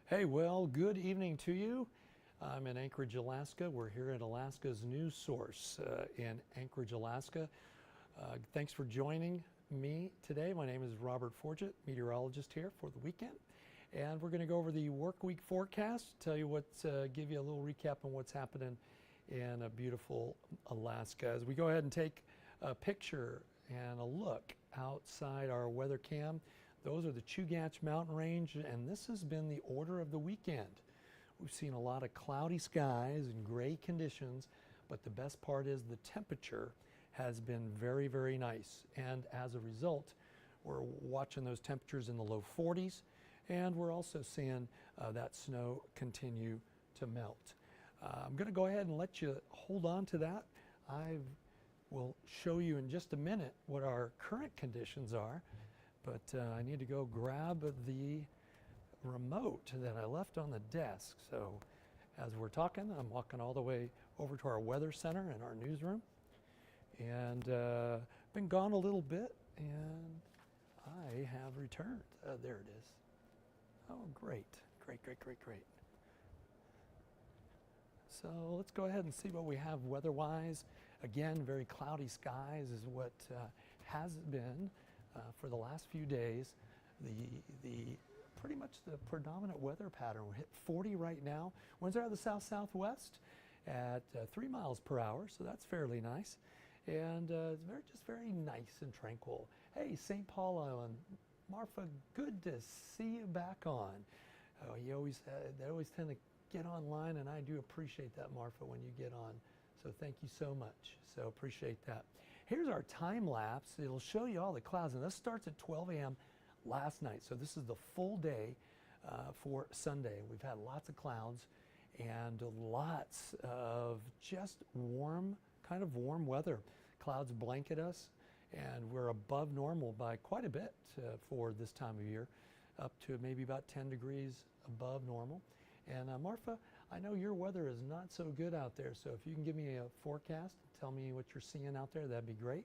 Hey, well, good evening to you. I'm in Anchorage, Alaska. We're here at Alaska's news source in Anchorage, Alaska. Thanks for joining me today. My name is Robert Forgit, meteorologist here for the weekend. And we're going to go over the work week forecast, tell you give you a little recap on what's happening in a beautiful Alaska. As we go ahead and take a picture and a look outside our weather cam, those are the Chugach mountain range, and this has been the order of the weekend. We've seen a lot of cloudy skies and gray conditions, but the best part is the temperature has been very, very nice. And as a result, we're watching those temperatures in the low 40s, and we're also seeing that snow continue to melt. I'm going to go ahead and let you hold on to that. I will show you in just a minute what our current conditions are. But I need to go grab the remote that I left on the desk. So as we're talking, I'm walking all the way over to our weather center in our newsroom. And been gone a little bit, and I have returned. There it is. Oh, great. Great, great, great, great. So let's go ahead and see what we have weather-wise. Again, very cloudy skies is what has been for the last few days. Pretty much the predominant weather pattern. We're hit 40 right now. Winds are out of the south-southwest at 3 miles per hour, so that's fairly nice. And it's just very nice and tranquil. Hey, St. Paul Island, Marfa, good to see you back on. They always tend to get online, and I do appreciate that, Marfa, when you get on. So thank you so much. So appreciate that. Here's our time lapse. It'll show you all the clouds, and this starts at 12 a.m. last night. So this is the full day for Sunday. We've had lots of clouds and lots of just kind of warm weather. Clouds blanket us, and we're above normal by quite a bit for this time of year, up to maybe about 10 degrees above normal. And Marfa, I know your weather is not so good out there, so if you can give me a forecast, tell me what you're seeing out there, that'd be great.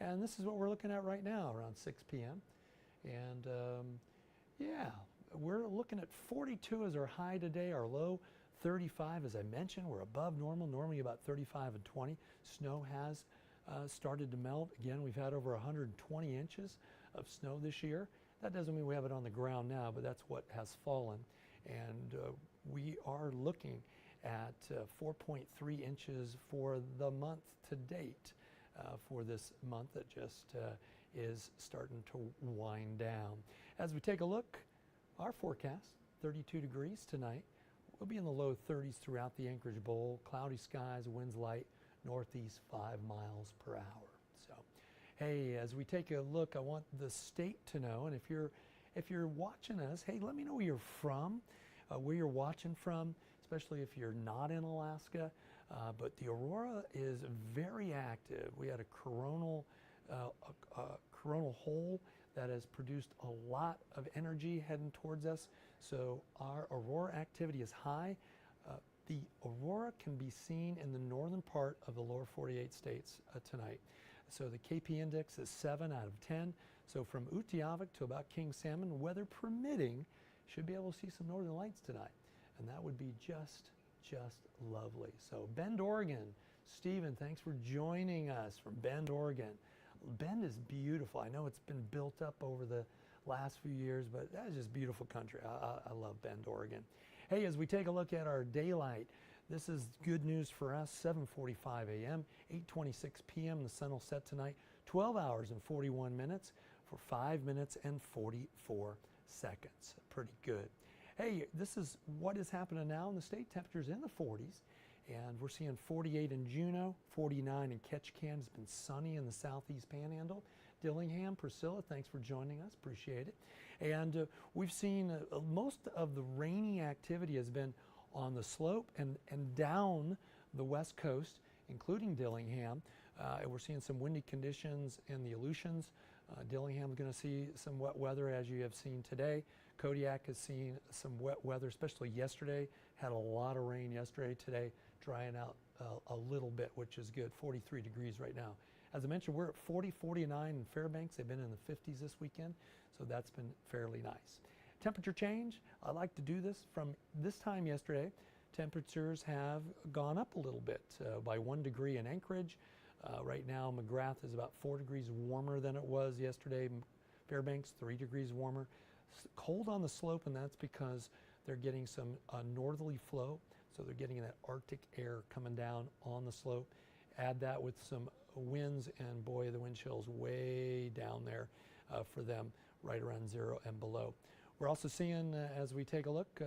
And this is what we're looking at right now, around 6 p.m. And yeah, we're looking at 42 as our high today, our low 35, as I mentioned. We're above normal, normally about 35 and 20. Snow has started to melt. Again, we've had over 120 inches of snow this year. That doesn't mean we have it on the ground now, but that's what has fallen. And we are looking at 4.3 inches for the month to date, for this month that just is starting to wind down. As we take a look, our forecast, 32 degrees tonight. We'll be in the low 30s throughout the Anchorage Bowl. Cloudy skies, winds light, northeast 5 miles per hour. So, hey, as we take a look, I want the state to know, and if you're watching us, hey, let me know where you're from, where you're watching from, especially if you're not in Alaska. But the aurora is very active. We had a coronal hole that has produced a lot of energy heading towards us. So our aurora activity is high. The aurora can be seen in the northern part of the lower 48 states tonight. So the KP index is 7 out of 10. So from Utqiagvik to about King Salmon, weather permitting, should be able to see some northern lights tonight. And that would be just lovely. So Bend, Oregon. Stephen, thanks for joining us from Bend, Oregon. Bend is beautiful. I know it's been built up over the last few years, but that is just beautiful country. I love Bend, Oregon. Hey, as we take a look at our daylight, this is good news for us. 7:45 a.m., 8:26 p.m. The sun will set tonight. 12 hours and 41 minutes for 5 minutes and 44 seconds. Pretty good. Hey, this is what is happening now in the state. Temperatures in the 40s. And we're seeing 48 in Juneau, 49 in Ketchikan. It's been sunny in the southeast panhandle. Dillingham, Priscilla, thanks for joining us. Appreciate it. And we've seen most of the rainy activity has been on the slope and down the west coast, including Dillingham. We're seeing some windy conditions in the Aleutians. Dillingham is going to see some wet weather, as you have seen today. Kodiak has seen some wet weather, especially yesterday. Had a lot of rain yesterday. Today, drying out a little bit, which is good. 43 degrees right now. As I mentioned, we're at 40, 49 in Fairbanks. They've been in the 50s this weekend, so that's been fairly nice. temperature change, I like to do this from this time yesterday. Temperatures have gone up a little bit by 1 degree in Anchorage. Right now, McGrath is about 4 degrees warmer than it was yesterday. Fairbanks, 3 degrees warmer. Cold on the slope, and that's because they're getting some northerly flow. So they're getting that Arctic air coming down on the slope. Add that with some winds, and boy, the wind chill's way down there for them, right around 0 and below. We're also seeing, as we take a look,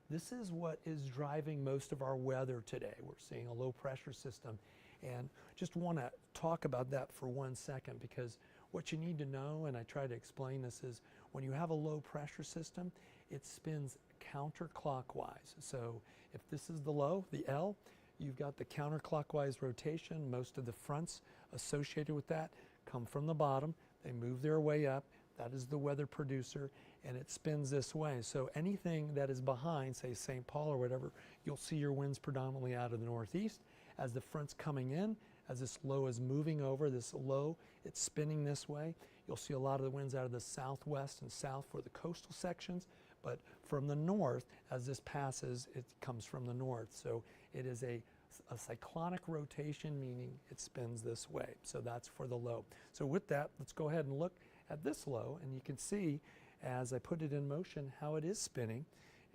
this is what is driving most of our weather today. We're seeing a low pressure system, and just want to talk about that for 1 second, because what you need to know, and I try to explain this, is when you have a low pressure system, it spins counterclockwise. So if this is the low, the L, you've got the counterclockwise rotation. Most of the fronts associated with that come from the bottom. They move their way up. That is the weather producer, and it spins this way. So anything that is behind, say St. Paul or whatever, you'll see your winds predominantly out of the northeast. As the front's coming in, as this low is moving over, this low, it's spinning this way. You'll see a lot of the winds out of the southwest and south for the coastal sections, but from the north, as this passes, it comes from the north. So it is a cyclonic rotation, meaning it spins this way. So that's for the low. So with that, let's go ahead and look at this low, and you can see as I put it in motion how it is spinning,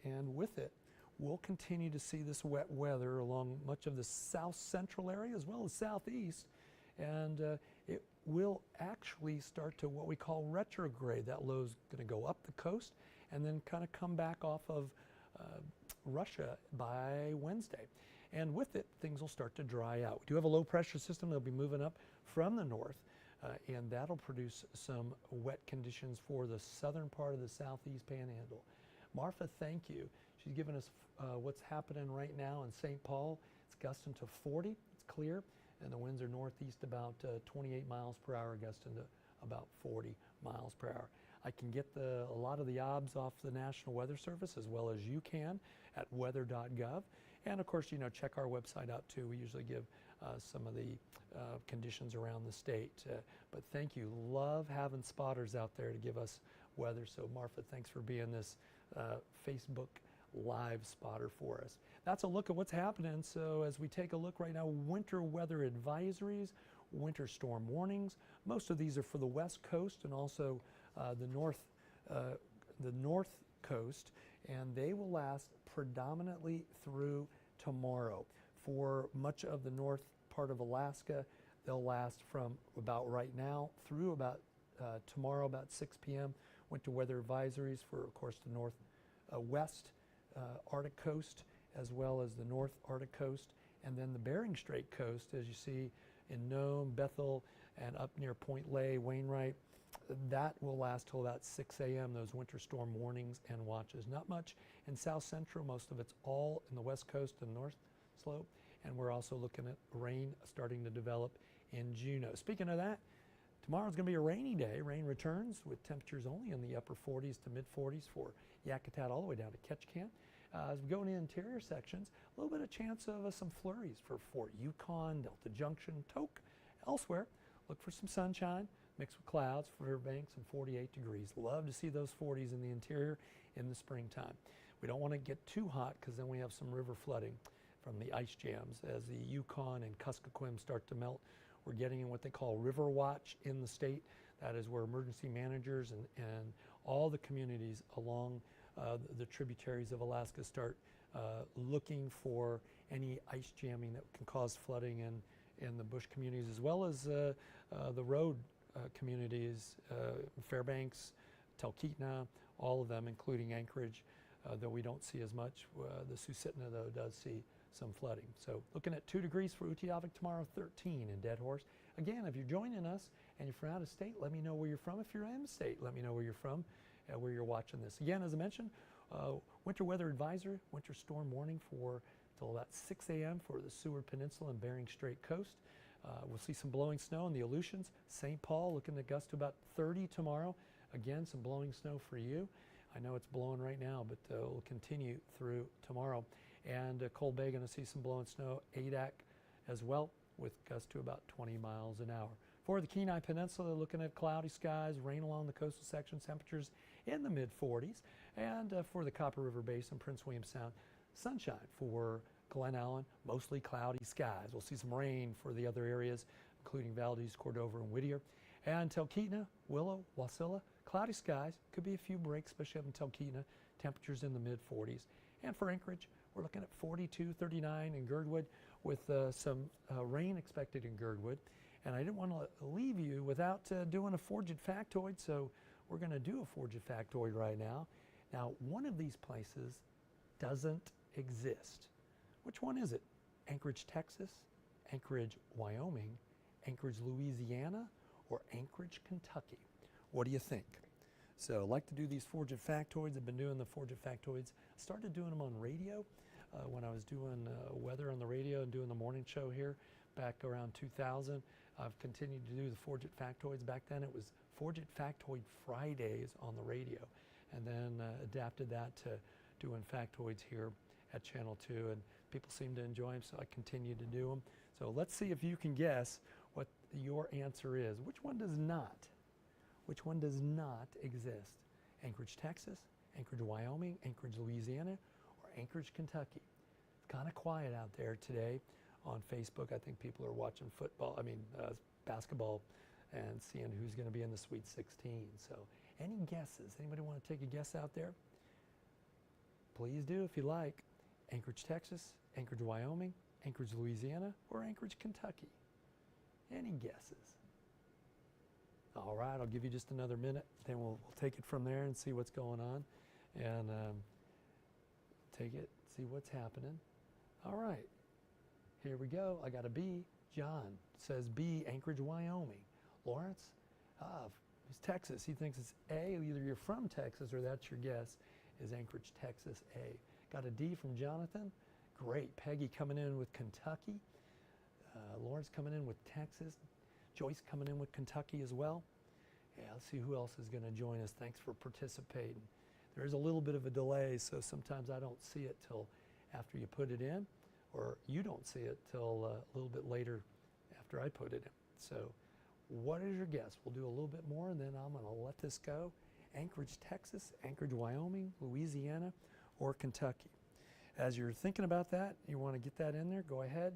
and with it, we'll continue to see this wet weather along much of the south central area as well as southeast, and it will actually start to what we call retrograde. That low is going to go up the coast and then kind of come back off of Russia by Wednesday. And with it, things will start to dry out. We do have a low pressure system that'll be moving up from the north, and that'll produce some wet conditions for the southern part of the southeast panhandle. Martha, thank you. She's given us what's happening right now in St. Paul. It's gusting to 40, it's clear, and the winds are northeast about 28 miles per hour, gusting to about 40 miles per hour. I can get a lot of the obs off the National Weather Service, as well as you can, at weather.gov. And of course, check our website out too. We usually give some of the conditions around the state. But thank you. Love having spotters out there to give us weather. So Martha, thanks for being this Facebook Live spotter for us. That's a look at what's happening. So as we take a look right now, winter weather advisories, winter storm warnings. Most of these are for the west coast and also the north coast, and they will last predominantly through tomorrow. For much of the north part of Alaska, they'll last from about right now through about tomorrow, about 6 p.m. Winter weather advisories for, of course, the northwest Arctic coast, as well as the north Arctic coast, and then the Bering Strait coast, as you see in Nome, Bethel, and up near Point Lay, Wainwright. That will last till about 6 a.m., those winter storm warnings and watches. Not much in south central, most of it's all in the west coast and north slope, and we're also looking at rain starting to develop in Juneau. Speaking of that, tomorrow's going to be a rainy day. Rain returns with temperatures only in the upper 40s to mid 40s for Yakutat all the way down to Ketchikan. As we go in the interior sections, a little bit of chance of some flurries for Fort Yukon, Delta Junction, Tok. Elsewhere, look for some sunshine mixed with clouds for Fairbanks and 48 degrees. Love to see those 40s in the interior in the springtime. We don't want to get too hot because then we have some river flooding from the ice jams. As the Yukon and Kuskokwim start to melt, we're getting in what they call river watch in the state. That is where emergency managers and all the communities along the tributaries of Alaska start looking for any ice jamming that can cause flooding in the bush communities, as well as the road communities, Fairbanks, Talkeetna, all of them, including Anchorage, though we don't see as much. The Susitna, though, does see some flooding. So looking at 2 degrees for Utqiagvik tomorrow, 13 in Dead Horse. Again, if you're joining us and you're from out of state, let me know where you're from. If you're in the state, let me know where you're from, where you're watching this. Again, as I mentioned, winter weather advisory, winter storm warning for till about 6 a.m. for the Seward Peninsula and Bering Strait coast. We'll see some blowing snow in the Aleutians. St. Paul looking to gust to about 30 tomorrow. Again, some blowing snow for you. I know it's blowing right now, but it will continue through tomorrow. And Cold Bay going to see some blowing snow. Adak as well, with gusts to about 20 miles an hour. For the Kenai Peninsula, looking at cloudy skies, rain along the coastal sections, temperatures in the mid-40s. And for the Copper River Basin, Prince William Sound, sunshine. For Glen Allen, mostly cloudy skies. We'll see some rain for the other areas, including Valdez, Cordova, and Whittier. And Talkeetna, Willow, Wasilla, cloudy skies. Could be a few breaks, especially up in Talkeetna. Temperatures in the mid-40s. And for Anchorage, we're looking at 42, 39 in Girdwood with some rain expected in Girdwood. And I didn't want to leave you without doing a Forgit factoid, so we're going to do a Forgit factoid right now. Now, one of these places doesn't exist. Which one is it? Anchorage, Texas, Anchorage, Wyoming, Anchorage, Louisiana, or Anchorage, Kentucky? What do you think? So I like to do these Forgit factoids. I've been doing the Forgit factoids. I started doing them on radio when I was doing weather on the radio and doing the morning show here back around 2000. I've continued to do the Forgit factoids. Back then it was Forgit Factoid Fridays on the radio, and then adapted that to doing factoids here at Channel 2, and people seem to enjoy them, so I continue to do them. So let's see if you can guess what your answer is. Which one does not? Which one does not exist? Anchorage, Texas, Anchorage, Wyoming, Anchorage, Louisiana, or Anchorage, Kentucky? It's kind of quiet out there today on Facebook. I think people are watching basketball and seeing who's going to be in the Sweet 16. So any guesses? Anybody want to take a guess out there? Please do if you like. Anchorage, Texas, Anchorage, Wyoming, Anchorage, Louisiana, or Anchorage, Kentucky? Any guesses? All right, I'll give you just another minute, then we'll take it from there and see what's going on, and take it, see what's happening. All right, here we go. I got a B. John says B, Anchorage, Wyoming. Lawrence, it's Texas. He thinks it's A. Either you're from Texas or that's your guess, is Anchorage, Texas, A. Got a D from Jonathan. Great. Peggy coming in with Kentucky. Lawrence coming in with Texas. Joyce coming in with Kentucky as well. Yeah, let's see who else is going to join us. Thanks for participating. There is a little bit of a delay, so sometimes I don't see it till after you put it in, or you don't see it till a little bit later after I put it in. So what is your guess? We'll do a little bit more, and then I'm going to let this go. Anchorage, Texas, Anchorage, Wyoming, Louisiana, or Kentucky. As you're thinking about that, you want to get that in there, go ahead.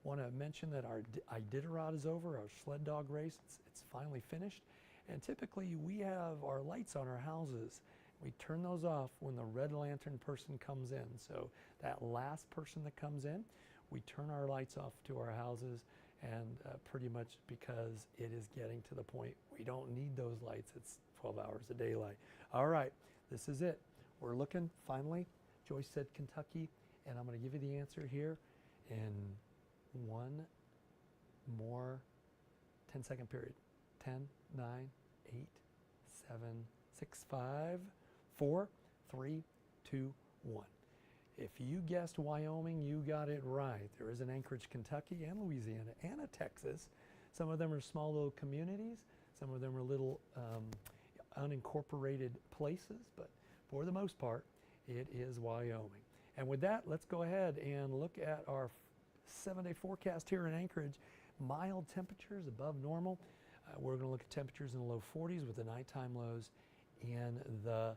Want to mention that our Iditarod is over, our sled dog race. It's finally finished. And typically we have our lights on our houses. We turn those off when the red lantern person comes in. So that last person that comes in, we turn our lights off to our houses, and pretty much because it is getting to the point we don't need those lights. It's 12 hours of daylight. All right, this is it. We're looking, finally, Joyce said Kentucky, and I'm going to give you the answer here in one more 10-second period. 10, 9, 8, 7, 6, 5, 4, 3, 2, 1. If you guessed Wyoming, you got it right. There is an Anchorage, Kentucky, and Louisiana, and a Texas. Some of them are small little communities. Some of them are little unincorporated places, but for the most part, it is Wyoming. And with that, let's go ahead and look at our 7-day forecast here in Anchorage. Mild temperatures above normal. We're going to look at temperatures in the low 40s with the nighttime lows in the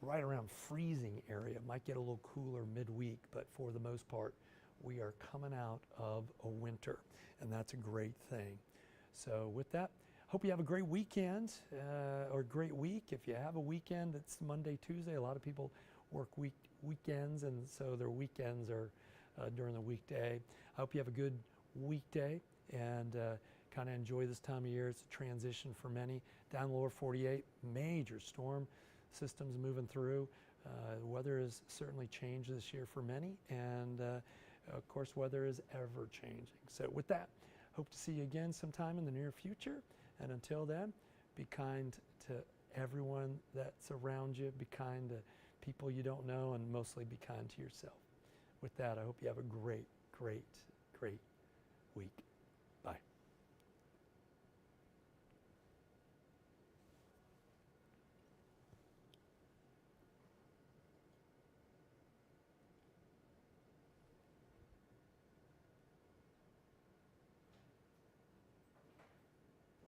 right around freezing area. Might get a little cooler midweek, but for the most part, we are coming out of a winter, and that's a great thing. So with that, hope you have a great weekend or great week. If you have a weekend that's Monday, Tuesday, a lot of people work weekends, and so their weekends are during the weekday. I hope you have a good weekday and kind of enjoy this time of year. It's a transition for many. Down the lower 48, major storm systems moving through. The weather has certainly changed this year for many, and of course weather is ever changing. So with that, hope to see you again sometime in the near future, and until then, be kind to everyone that's around you, be kind to people you don't know, and mostly be kind to yourself. With that, I hope you have a great, great, great week.